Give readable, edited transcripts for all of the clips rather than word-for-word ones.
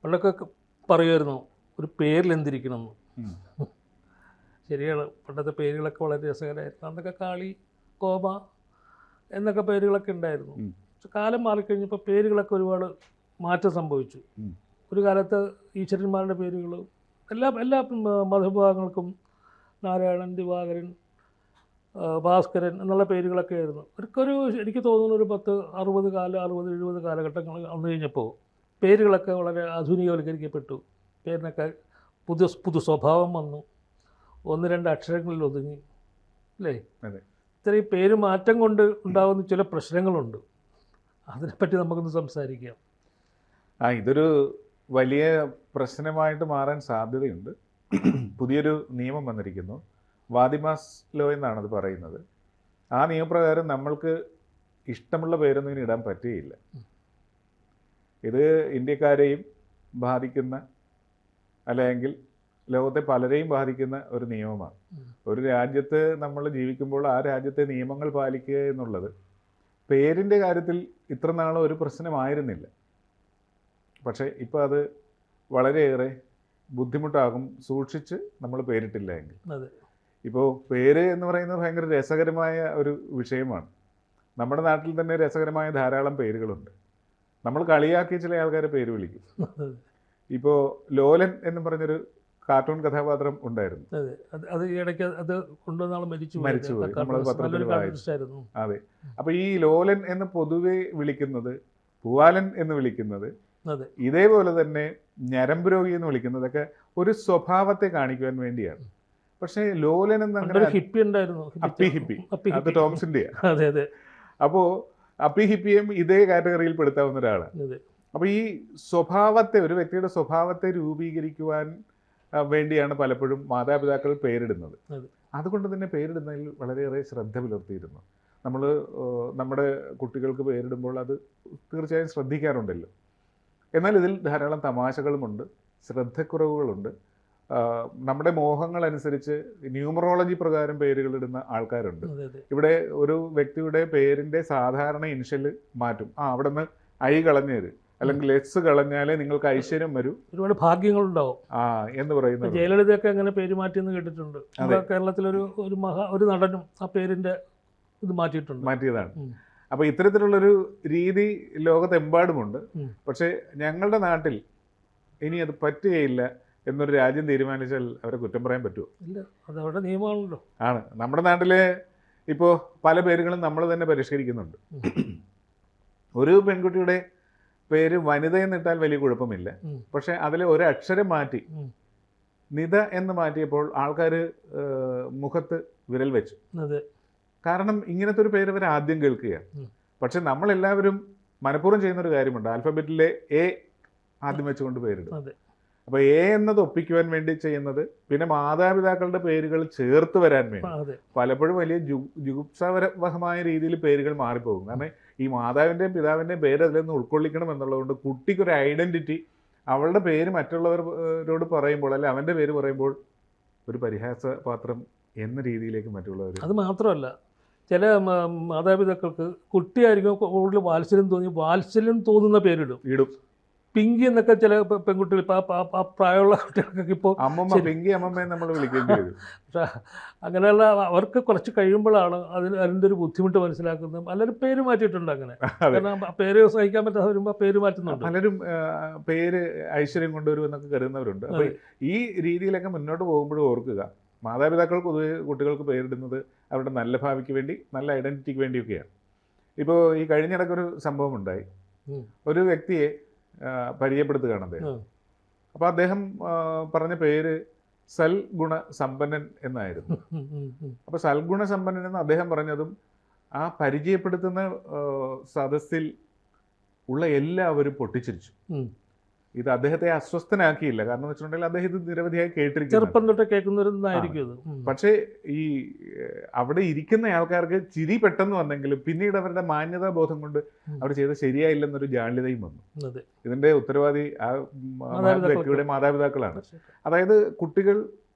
പണ്ടൊക്കെ പറയുമായിരുന്നു ഒരു പേരിലെന്തിരിക്കണമെന്ന്. ശരിയാണ്, പണ്ടത്തെ പേരുകളൊക്കെ വളരെ രസകരമായിരുന്നു. അന്നൊക്കെ കാളി, കോമ എന്നൊക്കെ പേരുകളൊക്കെ ഉണ്ടായിരുന്നു. പക്ഷെ കാലം മാറിക്കഴിഞ്ഞപ്പോൾ പേരുകളൊക്കെ ഒരുപാട് മാറ്റം സംഭവിച്ചു. ഒരു കാലത്ത് ഈശ്വരന്മാരുടെ പേരുകൾ എല്ലാ മതവിഭാഗങ്ങൾക്കും നാരായണൻ, ദിവാകരൻ, ഭാസ്കരൻ എന്നുള്ള പേരുകളൊക്കെ ആയിരുന്നു. ഒരു എനിക്ക് തോന്നുന്നു ഒരു 60-70 കാലഘട്ടങ്ങൾ വന്നു കഴിഞ്ഞപ്പോൾ പേരുകളൊക്കെ വളരെ ആധുനികവൽക്കരിക്കപ്പെട്ടു. പേരിനൊക്കെ പുതു സ്വഭാവം വന്നു, 1-2 അക്ഷരങ്ങളിൽ ഒതുങ്ങി, അല്ലേ? ഇത്രയും പേര് മാറ്റം കൊണ്ട് ഉണ്ടാകുന്ന ചില പ്രശ്നങ്ങളുണ്ട്, അതിനെപ്പറ്റി നമുക്കൊന്ന് സംസാരിക്കാം. ഇതൊരു വലിയ പ്രശ്നമായിട്ട് മാറാൻ സാധ്യതയുണ്ട്. പുതിയൊരു നിയമം വന്നിരിക്കുന്നു, വാദിമാസ് ലോ എന്നാണത് പറയുന്നത്. ആ നിയമപ്രകാരം നമ്മൾക്ക് ഇഷ്ടമുള്ള പേരൊന്നും ഇനി ഇടാൻ പറ്റുകയില്ല. ഇത് ഇന്ത്യക്കാരെയും ബാധിക്കുന്ന, അല്ലെങ്കിൽ ലോകത്തെ പലരെയും ബാധിക്കുന്ന ഒരു നിയമമാണ്. ഒരു രാജ്യത്ത് നമ്മൾ ജീവിക്കുമ്പോൾ ആ രാജ്യത്തെ നിയമങ്ങൾ പാലിക്കുക എന്നുള്ളത് പേരിൻ്റെ കാര്യത്തിൽ ഇത്ര നാളും ഒരു പ്രശ്നമായിരുന്നില്ല. പക്ഷേ ഇപ്പോൾ അത് വളരെയേറെ ബുദ്ധിമുട്ടാകും സൂക്ഷിച്ച് നമ്മൾ പേരിട്ടില്ല എങ്കിൽ. ഇപ്പോൾ പേര് എന്ന് പറയുന്നത് ഭയങ്കര രസകരമായ ഒരു വിഷയമാണ്. നമ്മുടെ നാട്ടിൽ തന്നെ രസകരമായ ധാരാളം പേരുകളുണ്ട്. നമ്മൾ കളിയാക്കി ചില ആൾക്കാരെ പേര് വിളിക്കും. ഇപ്പോൾ ലോലൻ എന്ന് പറഞ്ഞൊരു കാർട്ടൂൺ കഥാപാത്രം ഉണ്ടായിരുന്നു. അത് ഇടയ്ക്ക് അത് കൊണ്ടുവന്നാൾ മരിച്ചുപോയി, നമ്മളത് പത്രത്തിൽ വായിച്ചു. അതെ. അപ്പോൾ ഈ ലോലൻ എന്ന് പൊതുവെ വിളിക്കുന്നത്, പൂവാലൻ എന്ന് വിളിക്കുന്നത്, ഇതേപോലെ തന്നെ ഞരമ്പ് രോഗി എന്ന് വിളിക്കുന്നതൊക്കെ ഒരു സ്വഭാവത്തെ കാണിക്കുവാൻ വേണ്ടിയാണ്. പക്ഷേ ലോലൻ എന്ന് ഹിപ്പി ഉണ്ടായിരുന്നു, അപ്പി ഹിപ്പി, അത് ടോംസിൻ്റെയാണ്. അതെ അതെ. അപ്പോൾ അപ്പി ഹിപ്പിയും ഇതേ കാറ്റഗറിയിൽ പെടുത്താവുന്ന ഒരാളാണ്. അപ്പോൾ ഈ സ്വഭാവത്തെ, ഒരു വ്യക്തിയുടെ സ്വഭാവത്തെ രൂപീകരിക്കുവാൻ വേണ്ടിയാണ് പലപ്പോഴും മാതാപിതാക്കൾ പേരിടുന്നത്. അതുകൊണ്ട് തന്നെ പേരിടുന്നതിൽ വളരെയേറെ ശ്രദ്ധ പുലർത്തിയിരുന്നു. നമ്മൾ നമ്മുടെ കുട്ടികൾക്ക് പേരിടുമ്പോൾ അത് തീർച്ചയായും ശ്രദ്ധിക്കാറുണ്ടല്ലോ. എന്നാൽ ഇതിൽ ധാരാളം തമാശകളുമുണ്ട്, ശ്രദ്ധക്കുറവുകളുണ്ട്. നമ്മുടെ മോഹങ്ങളനുസരിച്ച് ന്യൂമറോളജി പ്രകാരം പേരുകളിടുന്ന ആൾക്കാരുണ്ട്. ഇവിടെ ഒരു വ്യക്തിയുടെ പേരിൻ്റെ സാധാരണ ഇനിഷ്യൽ മാറ്റും. അവിടെ നിന്ന് ഐ കളഞ്ഞേര് അല്ലെങ്കിൽ എസ് കളഞ്ഞാലേ നിങ്ങൾക്ക് ഐശ്വര്യം വരൂ, ഒരുപാട് ഭാഗ്യങ്ങളുണ്ടാവും എന്ന് പറയുന്നത്. ജയലളിതയൊക്കെ അങ്ങനെ പേര് മാറ്റിയെന്ന് കേട്ടിട്ടുണ്ട്. കേരളത്തിലൊരു ഒരു നടനും ആ പേരിൻ്റെ ഇത് മാറ്റിയതാണ്. അപ്പോൾ ഇത്തരത്തിലുള്ളൊരു രീതി ലോകത്തെമ്പാടുമുണ്ട്. പക്ഷേ ഞങ്ങളുടെ നാട്ടിൽ ഇനി അത് പറ്റുകയില്ല എന്നൊരു രാജ്യം തീരുമാനിച്ചാൽ അവരെ കുറ്റം പറയാൻ പറ്റുമോ? ഇല്ല, അത് അവരുടെ നിയമമാണല്ലോ. ആണ്. നമ്മുടെ നാട്ടിലെ ഇപ്പോൾ പല പേരുകളും നമ്മൾ തന്നെ പരിഷ്കരിക്കുന്നുണ്ട്. ഒരു പെൺകുട്ടിയുടെ പേര് വനിത എന്നിട്ടാൽ വലിയ കുഴപ്പമില്ല. പക്ഷെ അതിൽ ഒരു അക്ഷരം മാറ്റി നിത എന്ന് മാറ്റിയപ്പോൾ ആൾക്കാർ മുഖത്ത് വിരൽ വെച്ചു. കാരണം ഇങ്ങനത്തെ ഒരു പേര് അവർ ആദ്യം കേൾക്കുകയാണ്. പക്ഷെ നമ്മളെല്ലാവരും മനഃപൂർവ്വം ചെയ്യുന്നൊരു കാര്യമുണ്ട്, ആൽഫബറ്റിലെ എ ആദ്യം വെച്ചുകൊണ്ട് പേരിടും. അപ്പോൾ എ എന്നത് ഒപ്പിക്കുവാൻ വേണ്ടി ചെയ്യുന്നത്, പിന്നെ മാതാപിതാക്കളുടെ പേരുകൾ ചേർത്ത് വരാൻ വേണ്ടി പലപ്പോഴും വലിയ ജുഗുപ്സാവഹമായ രീതിയിൽ പേരുകൾ മാറിപ്പോകും. കാരണം ഈ മാതാവിൻ്റെയും പിതാവിൻ്റെയും പേര് അതിൽ നിന്ന് ഉൾക്കൊള്ളിക്കണം എന്നുള്ളതുകൊണ്ട് കുട്ടിക്കൊരു ഐഡൻറ്റിറ്റി, അവളുടെ പേര് മറ്റുള്ളവരോട് പറയുമ്പോൾ അല്ലെ അവൻ്റെ പേര് പറയുമ്പോൾ ഒരു പരിഹാസപാത്രം എന്ന രീതിയിലേക്ക് മറ്റുള്ളവർ. അത് മാത്രമല്ല, ചില മാതാപിതാക്കൾക്ക് കുട്ടിയായിരിക്കും കൂടുതൽ വാത്സല്യം തോന്നുന്ന പേരിടും. പിങ്കി എന്നൊക്കെ ചില പെൺകുട്ടികൾ, ആ പ്രായമുള്ള കുട്ടികൾക്കൊക്കെ ഇപ്പോൾ പിങ്കി അമ്മമ്മയെ നമ്മൾ വിളിക്കേണ്ടി വരും. പക്ഷേ അങ്ങനെയുള്ള അവർക്ക് കുറച്ച് കഴിയുമ്പോഴാണ് അതിൻ്റെ ഒരു ബുദ്ധിമുട്ട് മനസ്സിലാക്കുന്നത്. പലരും പേര് മാറ്റിയിട്ടുണ്ട് അങ്ങനെ. കാരണം പേര് സഹിക്കാൻ പറ്റാതെ വരുമ്പോൾ പേര് മാറ്റുന്നുണ്ട്. പലരും പേര് ഐശ്വര്യം കൊണ്ടുവരും എന്നൊക്കെ കരുതുന്നവരുണ്ട്. അപ്പോൾ ഈ രീതിയിലൊക്കെ മുന്നോട്ട് പോകുമ്പോഴും ഓർക്കുക, മാതാപിതാക്കൾ പൊതുവെ കുട്ടികൾക്ക് പേരിടുന്നത് അവരുടെ നല്ല ഭാവിക്ക് വേണ്ടി, നല്ല ഐഡൻറ്റിറ്റിക്ക് വേണ്ടിയൊക്കെയാണ്. ഇപ്പോൾ ഈ കഴിഞ്ഞിടയ്ക്കൊരു സംഭവം ഉണ്ടായി. ഒരു വ്യക്തിയെ പരിചയപ്പെടുത്തുകയാണ് അദ്ദേഹം. അപ്പോൾ അദ്ദേഹം പറഞ്ഞ പേര് സൽഗുണ സമ്പന്നൻ എന്നായിരുന്നു. അപ്പോൾ സൽഗുണ സമ്പന്നൻ എന്ന് അദ്ദേഹം പറഞ്ഞതും ആ പരിചയപ്പെടുത്തുന്ന സദസ്സിൽ ഉള്ള എല്ലാവരും പൊട്ടിച്ചിരിച്ചു. ഇത് അദ്ദേഹത്തെ അസ്വസ്ഥനാക്കിയില്ല. കാരണം എന്ന് വെച്ചിട്ടുണ്ടെങ്കിൽ അദ്ദേഹം ഇത് നിരവധിയായി കേൾക്കുന്നവരായിരിക്കും. പക്ഷേ ഈ അവിടെ ഇരിക്കുന്ന ആൾക്കാർക്ക് ചിരി പെട്ടെന്ന് വന്നെങ്കിലും പിന്നീട് അവരുടെ മാന്യതാബോധം കൊണ്ട് അവർ ചെയ്ത് ശരിയായില്ലെന്നൊരു ജാള്യതയും വന്നു. ഇതിന്റെ ഉത്തരവാദി ആ വ്യക്തിയുടെ മാതാപിതാക്കളാണ്. അതായത് കുട്ടികൾ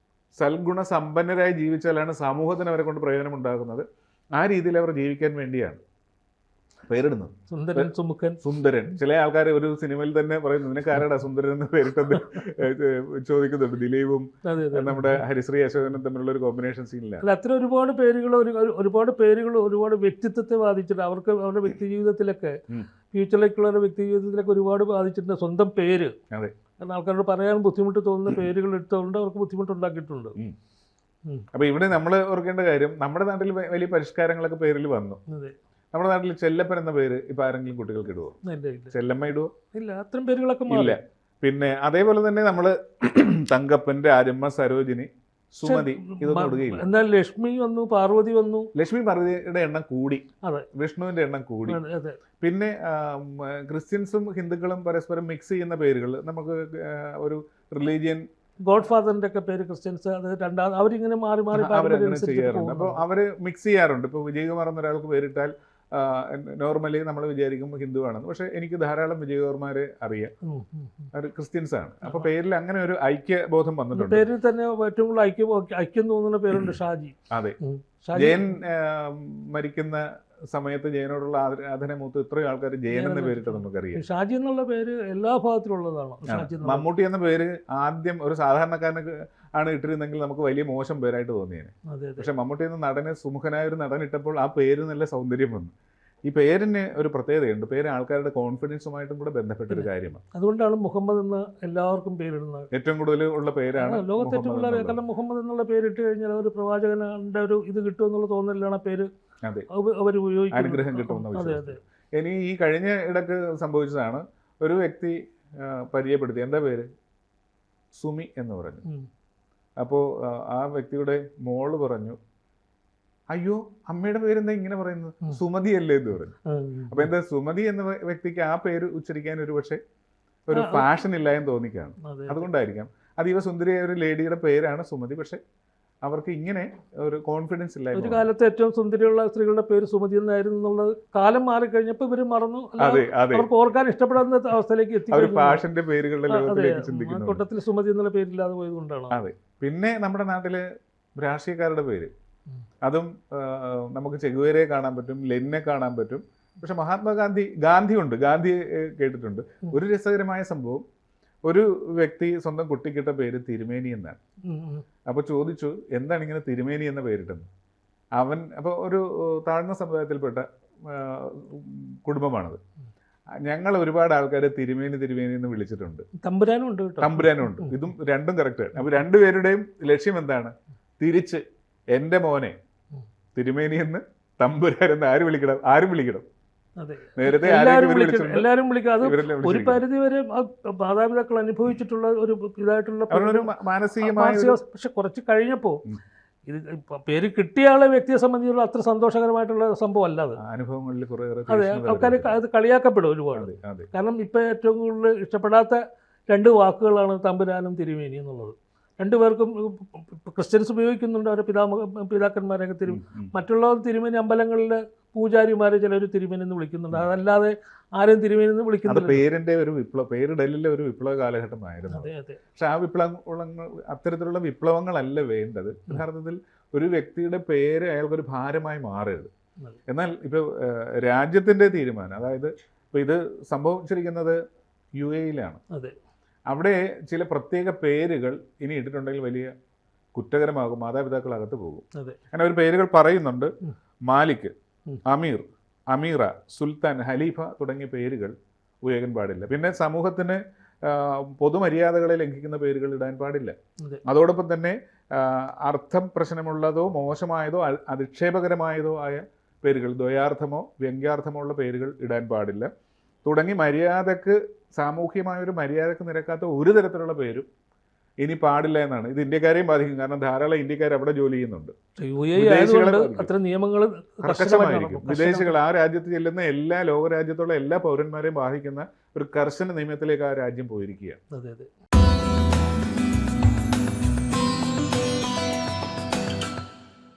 സൽഗുണ സമ്പന്നരായി ജീവിച്ചാലാണ് സമൂഹത്തിന് അവരെ കൊണ്ട് പ്രയോജനം ഉണ്ടാകുന്നത്. ആ രീതിയിൽ അവർ ജീവിക്കാൻ വേണ്ടിയാണ്. പേരിടുന്നത്. സുന്ദരൻ, സുമുഖൻ, സുന്ദരൻ. ചില ആൾക്കാർ ഒരു സിനിമയിൽ തന്നെ പറയുന്നു നിനക്ക് ആരാടാ സുന്ദരൻ എന്ന് പേരിട്ടത് ചോദിക്കുന്നുണ്ട്. ദിലീപും നമ്മുടെ ഹരിശ്രീ അശോകനും തമ്മിലുള്ള ഒരു കോമ്പിനേഷൻ സീനിലാണ്. അല്ല, അത്ര ഒരുപാട് പേരുകൾ ഒരുപാട് വ്യക്തിത്വത്തെ ബാധിച്ചിട്ടുണ്ട്. അവർക്ക് അവരുടെ വ്യക്തി ജീവിതത്തിലൊക്കെ ഫ്യൂച്ചറിലേക്കുള്ള വ്യക്തി ജീവിതത്തിലൊക്കെ ഒരുപാട് ബാധിച്ചിട്ടുണ്ട്. സ്വന്തം പേര്, കാരണം ആൾക്കാരോട് പറയാൻ ബുദ്ധിമുട്ട് തോന്നുന്ന പേരുകൾ എടുത്തുകൊണ്ട് അവർക്ക് ബുദ്ധിമുട്ടുണ്ടാക്കിയിട്ടുണ്ട്. അപ്പൊ ഇവിടെ നമ്മൾ ഓർക്കേണ്ട കാര്യം, നമ്മുടെ നാട്ടിൽ വലിയ പരിഷ്കാരങ്ങളൊക്കെ പേരിൽ വന്നു. നമ്മുടെ നാട്ടിൽ ചെല്ലപ്പൻ എന്ന പേര് ഇപ്പൊ ആരെങ്കിലും കുട്ടികൾക്ക് ഇടുവോ? ചെല്ലമ്മ ഇടുവോ? ഇല്ല, അത്തരം പേരുകളൊക്കെ ഇല്ല. പിന്നെ അതേപോലെ തന്നെ നമ്മള് തങ്കപ്പൻ, രാജമ്മ, സരോജിനി, സുമതി ഇതൊന്നും ഇടുകയില്ല. എന്നാൽ ലക്ഷ്മി വന്നു, പാർവതി വന്നു. ലക്ഷ്മി പാർവതിയുടെ എണ്ണം കൂടി, വിഷ്ണുവിന്റെ എണ്ണം കൂടി. പിന്നെ ക്രിസ്ത്യൻസും ഹിന്ദുക്കളും പരസ്പരം മിക്സ് ചെയ്യുന്ന പേരുകൾ നമുക്ക് ഒരു റിലീജിയൻ, ഗോഡ് ഫാദറിന്റെ ഒക്കെ പേര് ക്രിസ്ത്യൻസ്, അത് അവരിങ്ങനെ മാറി മാറി അവരങ്ങനെ ചെയ്യാറുണ്ട്. അപ്പോൾ അവര് മിക്സ് ചെയ്യാറുണ്ട്. ഇപ്പോൾ വിജയകുമാർ എന്നൊരാൾക്ക് പേരിട്ടാൽ നോർമലി നമ്മൾ വിചാരിക്കും ഹിന്ദു ആണെന്ന്. പക്ഷെ എനിക്ക് ധാരാളം വിജയകുമാരെ അറിയാം, അവർ ക്രിസ്ത്യൻസ് ആണ്. അപ്പൊ പേരിൽ അങ്ങനെ ഒരു ഐക്യബോധം വന്നിട്ടുണ്ട്. പേരിൽ തന്നെ ഏറ്റവും കൂടുതൽ ഐക്യം തോന്നുന്ന പേരുണ്ട് ഷാജി. അതെ, ജയൻ മരിക്കുന്ന സമയത്ത് ജയനോടുള്ള ആരാധന മൂത്ത് ഇത്രയും ആൾക്കാർ ജയൻ എന്ന പേരിട്ട് നമുക്കറിയാം. ഷാജി എന്നുള്ള പേര് എല്ലാ ഭാഗത്തിലുള്ളതാണ്. മമ്മൂട്ടി എന്ന പേര് ആദ്യം ഒരു സാധാരണക്കാരന് ആണ് ഇട്ടിരുന്നെങ്കിൽ നമുക്ക് വലിയ മോശം പേരായിട്ട് തോന്നിയേനെ. പക്ഷെ മമ്മൂട്ടി എന്ന നടന്, സുമുഖനായ ഒരു നടൻ ഇട്ടപ്പോൾ ആ പേര് നല്ല സൗന്ദര്യം വന്നു. ഈ പേരിന് ഒരു പ്രത്യേകതയുണ്ട്. പേര് ആൾക്കാരുടെ കോൺഫിഡൻസുമായിട്ടും കൂടെ ബന്ധപ്പെട്ട ഒരു കാര്യമാണ്. അതുകൊണ്ടാണ് മുഹമ്മദ് എന്ന് എല്ലാവർക്കും പേരിടുന്നത്. ഏറ്റവും കൂടുതൽ ഉള്ള പേരാണ് ലോകത്ത് ഏറ്റവും കൂടുതൽ. കാരണം മുഹമ്മദ് എന്നുള്ള പേരിട്ട് കഴിഞ്ഞാൽ ഒരു പ്രവാചകന്റെ ഒരു ഇത് കിട്ടുമെന്നുള്ള തോന്നലാണ് പേര് അവർ ഉപയോഗിക്കുന്നത്, അനുഗ്രഹം കിട്ടുമെന്ന്. ഇനി ഈ കഴിഞ്ഞ ഇടക്ക് സംഭവിച്ചതാണ്. ഒരു വ്യക്തി പരിചയപ്പെടുത്തി, എന്താ പേര്? സുമി എന്ന് പറഞ്ഞു. അപ്പോൾ ആ വ്യക്തിയുടെ മോള് പറഞ്ഞു, അയ്യോ അമ്മയുടെ പേരെന്താ ഇങ്ങനെ പറയുന്നത്, സുമതി അല്ലേ എന്ന് പറഞ്ഞു. അപ്പൊ എന്താ, സുമതി എന്ന വ്യക്തിക്ക് ആ പേര് ഉച്ചരിക്കാൻ ഒരു പക്ഷേ ഒരു ഫാഷൻ ഇല്ല എന്ന് തോന്നിക്കാണ്. അതുകൊണ്ടായിരിക്കാം. അതീവ സുന്ദരിയായ ഒരു ലേഡിയുടെ പേരാണ് സുമതി, പക്ഷെ അവർക്ക് ഇങ്ങനെ ഒരു കോൺഫിഡൻസ് ഇല്ല. ഒരു കാലത്ത് ഏറ്റവും സുന്ദരിയുള്ള സ്ത്രീകളുടെ പേര് സുമതി എന്നായിരുന്നു എന്നുള്ളത് കാലം മാറിക്കഴിഞ്ഞപ്പോൾ ഇവര് മറന്നു. അവർക്ക് ഓർക്കാൻ ഇഷ്ടപ്പെടാത്ത അവസ്ഥയിലേക്ക് എത്തി. ഫാഷന്റെ പേരുകളുടെ ലോകത്തിലേക്ക് ചിന്തിക്കുന്നു. കൂട്ടത്തിൽ സുമതി എന്നുള്ള പേരില്ലാതെ പോയത് കൊണ്ടാണ്. അതെ. പിന്നെ നമ്മുടെ നാട്ടില് രാഷ്ട്രീയക്കാരുടെ പേര്, അതും നമുക്ക് ചെഗുവേരയെ കാണാൻ പറ്റും, ലെനിനെ കാണാൻ പറ്റും. പക്ഷെ ഗാന്ധി ഉണ്ട്. ഗാന്ധി കേട്ടിട്ടുണ്ട്. ഒരു രസകരമായ സംഭവം, ഒരു വ്യക്തി സ്വന്തം കുട്ടിക്കിട്ട പേര് തിരുമേനി എന്നാണ്. അപ്പോൾ ചോദിച്ചു, എന്താണ് ഇങ്ങനെ തിരുമേനി എന്ന പേരിട്ടെന്ന്. അപ്പോൾ ഒരു താഴ്ന്ന സമുദായത്തിൽപ്പെട്ട കുടുംബമാണത്. ഞങ്ങൾ ഒരുപാട് ആൾക്കാരെ തിരുമേനി എന്ന് വിളിച്ചിട്ടുണ്ട്. തമ്പുരാനും ഉണ്ട്. ഇതും രണ്ടും കറക്റ്റ്. അപ്പോൾ രണ്ടുപേരുടെയും ലക്ഷ്യം എന്താണ്? തിരിച്ച് എൻ്റെ മോനെ തിരുമേനി എന്ന്, തമ്പുരാൻ എന്ന് ആരും വിളിക്കണം. നേരത്തെ എല്ലാവരും വിളിക്കുക. അത് ഒരു പരിധി വരെ മാതാപിതാക്കൾ അനുഭവിച്ചിട്ടുള്ള ഒരു ഇതായിട്ടുള്ള മാനസികമായ. പക്ഷെ കുറച്ച് കഴിഞ്ഞപ്പോ ഇത് പേര് കിട്ടിയ ആളെ വ്യക്തിയെ സംബന്ധിച്ചുള്ള അത്ര സന്തോഷകരമായിട്ടുള്ള സംഭവം അല്ലാതെ അനുഭവങ്ങളിൽ അതെ, ആൾക്കാർ അത് കളിയാക്കപ്പെടും ഒരുപാട്. കാരണം ഇപ്പൊ ഏറ്റവും കൂടുതൽ ഇഷ്ടപ്പെടാത്ത രണ്ട് വാക്കുകളാണ് തമ്പുരാനും തിരുമേനി എന്നുള്ളത്. രണ്ടുപേർക്കും ക്രിസ്ത്യൻസ് ഉപയോഗിക്കുന്നുണ്ട്, അവരുടെ പിതാക്കന്മാരെയൊക്കെ മറ്റുള്ളവർ തിരുമേനി, അമ്പലങ്ങളിലെ പൂജാരിമാരെ ചിലർ തിരുമേനി എന്ന് വിളിക്കുന്നുണ്ട്. അതല്ലാതെ ആരും തിരുമേനി എന്ന് വിളിക്കുന്നില്ല. പേരിന്റെ ഒരു പേരിടലിലെ ഒരു വിപ്ലവ കാലഘട്ടമായിരുന്നു. പക്ഷെ ആ അത്തരത്തിലുള്ള വിപ്ലവങ്ങളല്ല വേണ്ടത്. യഥാർത്ഥത്തിൽ ഒരു വ്യക്തിയുടെ പേര് അയാൾക്കൊരു ഭാരമായി മാറരുത്. എന്നാൽ ഇപ്പൊ രാജ്യത്തിന്റെ തീരുമാനം, അതായത് ഇപ്പൊ ഇത് സംഭവിച്ചിരിക്കുന്നത് UAE-യിലാണ്. അവിടെ ചില പ്രത്യേക പേരുകൾ ഇനി ഇട്ടിട്ടുണ്ടെങ്കിൽ വലിയ കുറ്റകരമാകും, മാതാപിതാക്കൾ അകത്ത് പോകും. അങ്ങനെ ഒരു പേരുകൾ പറയുന്നുണ്ട്. മാലിക്, അമീർ, അമീറ, സുൽത്താൻ, ഖലീഫ തുടങ്ങിയ പേരുകൾ ഉപയോഗിക്കാൻ പാടില്ല. പിന്നെ സമൂഹത്തിന് പൊതുമര്യാദകളെ ലംഘിക്കുന്ന പേരുകൾ ഇടാൻ പാടില്ല. അതോടൊപ്പം തന്നെ അർത്ഥം പ്രശ്നമുള്ളതോ മോശമായതോ അധിക്ഷേപകരമായതോ ആയ പേരുകൾ, ദ്വയാർത്ഥമോ വ്യംഗ്യാർത്ഥമോ ഉള്ള പേരുകൾ ഇടാൻ പാടില്ല. തുടങ്ങി സാമൂഹ്യമായ ഒരു മര്യാദക്ക് നിരക്കാത്ത ഒരു തരത്തിലുള്ള പേരും ഇനി പാടില്ല എന്നാണ്. ഇത് ഇന്ത്യക്കാരെയും ബാധിക്കും. കാരണം ധാരാളം ഇന്ത്യക്കാർ അവിടെ ജോലി ചെയ്യുന്നുണ്ട്. കർക്കശമായിരിക്കും. വിദേശികൾ ആ രാജ്യത്ത് ചെല്ലുന്ന ലോക രാജ്യത്തുള്ള എല്ലാ പൗരന്മാരെയും ബാധിക്കുന്ന ഒരു കർശന നിയമത്തിലേക്ക് ആ രാജ്യം പോയിരിക്കുകയാണ്.